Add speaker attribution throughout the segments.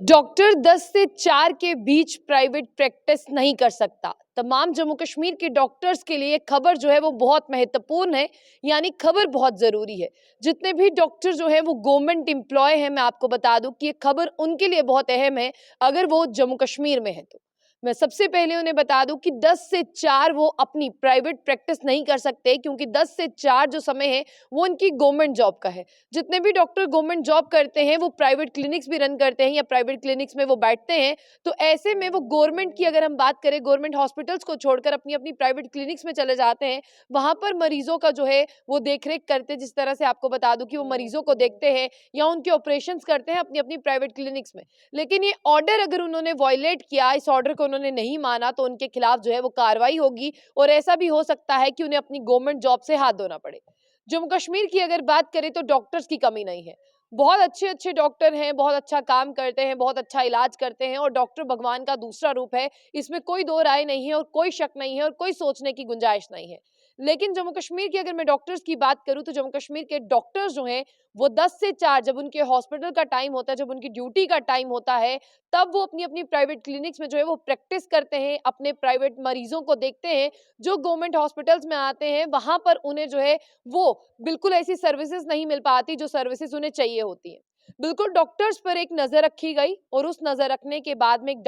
Speaker 1: Doctor 10 से 4 के बीच private practice नहीं कर सकता। तमाम जम्मू कश्मीर के डॉक्टर्स के लिए खबर जो है वो बहुत महत्वपूर्ण है, यानी खबर बहुत जरूरी है। जितने भी डॉक्टर जो है वो गवर्नमेंट एम्प्लॉय हैं, मैं आपको बता दूं कि ये खबर उनके लिए बहुत अहम है अगर वो जम्मू कश्मीर में है तो। मैं सबसे पहले उन्हें बता दूं कि 10 से 4 वो अपनी प्राइवेट प्रैक्टिस नहीं कर सकते, क्योंकि 10 से 4 जो समय है वो उनकी गवर्नमेंट जॉब का है। जितने भी डॉक्टर गवर्नमेंट जॉब करते हैं वो प्राइवेट क्लिनिक्स भी रन करते हैं या प्राइवेट क्लिनिक्स में वो बैठते हैं। तो ऐसे में वो गवर्नमेंट की अगर हम बात करें, गवर्नमेंट हॉस्पिटल्स को छोड़कर अपनी अपनी प्राइवेट क्लिनिक्स में चले जाते हैं। वहां पर मरीजों का जो है वो देखरेख करते हैं। जिस तरह से आपको बता दूं कि वो मरीजों को देखते हैं या उनके ऑपरेशंस करते हैं अपनी अपनी प्राइवेट क्लिनिक्स में। लेकिन ये ऑर्डर अगर उन्होंने वॉयलेट किया, इस ऑर्डर को उन्होंने नहीं माना, तो उनके खिलाफ जो है वो कार्रवाई होगी और ऐसा भी हो सकता है कि उन्हें अपनी गवर्नमेंट जॉब से हाथ धोना पड़े। जम्मू कश्मीर की अगर बात करें तो डॉक्टर्स की कमी नहीं है। बहुत अच्छे अच्छे डॉक्टर हैं, बहुत अच्छा काम करते हैं, बहुत अच्छा इलाज करते हैं और डॉक्टर भगवान का दूसरा रूप है। इसमें कोई दो राय नहीं है और कोई शक नहीं है और कोई सोचने की गुंजाइश नहीं है। लेकिन जम्मू कश्मीर की अगर मैं डॉक्टर्स की बात करूं तो जम्मू कश्मीर के डॉक्टर्स जो हैं वो 10 से 4 जब उनके हॉस्पिटल का टाइम होता है, जब उनकी ड्यूटी का टाइम होता है, तब वो अपनी अपनी प्राइवेट क्लिनिक्स में जो है वो प्रैक्टिस करते हैं, अपने प्राइवेट मरीजों को देखते हैं। जो गवर्नमेंट हॉस्पिटल्स में आते हैं वहां पर उन्हें जो है वो बिल्कुल ऐसी सर्विसेज नहीं मिल पाती जो सर्विसेज उन्हें चाहिए होती हैं। बिल्कुल डॉक्टर्स पर एक नजर रखी गई और उस नजर रखने के बाद में एक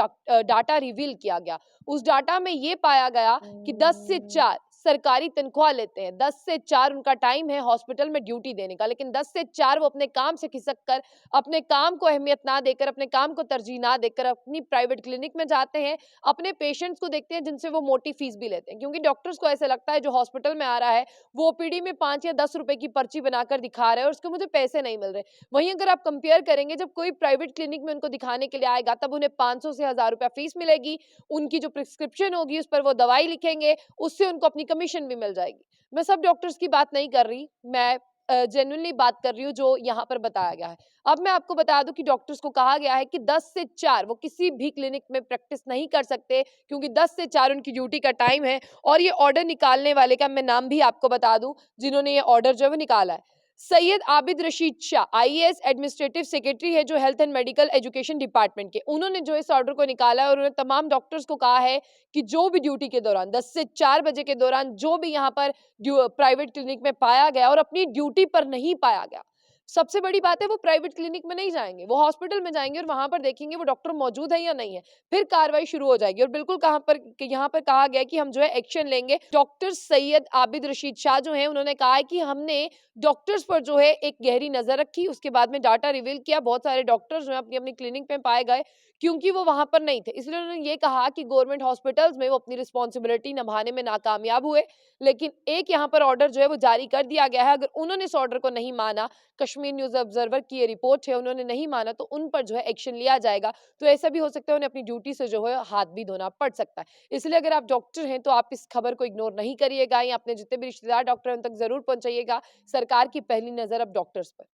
Speaker 1: डाटा रिवील किया गया। उस डाटा में ये पाया गया कि 10 से 4 सरकारी तनख्वाह लेते हैं। 10 से 4 उनका टाइम है हॉस्पिटल में ड्यूटी देने का, लेकिन 10 से 4 वो अपने काम से खिसक कर, अपने काम को अहमियत ना देकर, अपने काम को तरजीह ना देकर अपनी प्राइवेट क्लिनिक में जाते हैं, अपने पेशेंट्स को देखते हैं जिनसे वो मोटी फीस भी लेते हैं। क्योंकि डॉक्टर्स को ऐसा लगता है जो हॉस्पिटल में आ रहा है वो ओपीडी में 5 या 10 रुपए की पर्ची बनाकर दिखा रहा है और उसके मुझे पैसे नहीं मिल रहे। वहीं अगर आप कंपेयर करेंगे, जब कोई प्राइवेट क्लिनिक में उनको दिखाने के लिए आएगा तब उन्हें 500 से 1000 रुपया फीस मिलेगी। उनकी जो प्रिस्क्रिप्शन होगी उस पर वो दवाई लिखेंगे, उससे उनको अपनी कमीशन भी मिल जाएगी। मैं सब डॉक्टर्स की बात नहीं कर रही, मैं जेन्युइनली बात कर रही हूँ जो यहाँ पर बताया गया है। अब मैं आपको बता दूं कि डॉक्टर्स को कहा गया है कि 10 से 4 वो किसी भी क्लिनिक में प्रैक्टिस नहीं कर सकते, क्योंकि 10 से 4 उनकी ड्यूटी का टाइम है। और ये ऑर्डर निकालने वाले का मैं नाम भी आपको बता दूं, जिन्होंने ये ऑर्डर जो है वो निकाला है। Syed Abid Rashid Shah IAS administrative secretary है जो health and medical education department के। उन्होंने जो इस ऑर्डर को निकाला है और उन्होंने तमाम डॉक्टर्स को कहा है कि जो भी ड्यूटी के दौरान 10 से 4 बजे के दौरान जो भी यहाँ पर प्राइवेट क्लिनिक में पाया गया और अपनी ड्यूटी पर नहीं पाया गया, सबसे बड़ी बात है वो प्राइवेट क्लिनिक में नहीं जाएंगे, वो हॉस्पिटल में जाएंगे और वहां पर देखेंगे वो डॉक्टर मौजूद है या नहीं है। फिर कार्रवाई शुरू हो जाएगी और बिल्कुल कहां पर यहाँ पर कहा गया कि हम जो है एक्शन लेंगे। डॉक्टर सैयद आबिद रशीद शाह जो है उन्होंने कहा है कि हमने डॉक्टर्स पर जो है एक गहरी नजर रखी, उसके बाद में डाटा रिवील किया। बहुत सारे डॉक्टर्स जो है अपनी अपनी क्लिनिक में पाए गए क्योंकि वो वहां पर नहीं थे, इसलिए उन्होंने ये कहा कि गवर्नमेंट हॉस्पिटल्स में वो अपनी रिस्पॉन्सिबिलिटी निभाने में नाकामयाब हुए। लेकिन एक यहाँ पर ऑर्डर जो है वो जारी कर दिया गया है। अगर उन्होंने इस ऑर्डर को नहीं माना, कश्मीर न्यूज ऑब्जर्वर की ये रिपोर्ट है, उन्होंने नहीं माना तो उन पर जो है एक्शन लिया जाएगा। तो ऐसा भी हो सकता है उन्हें अपनी ड्यूटी से जो है हाथ भी धोना पड़ सकता है। इसलिए अगर आप डॉक्टर हैं तो आप इस खबर को इग्नोर नहीं करिएगा या अपने जितने भी रिश्तेदार डॉक्टर हैं उन तक जरूर पहुंचाइएगा। सरकार की पहली नजर अब डॉक्टर्स पर।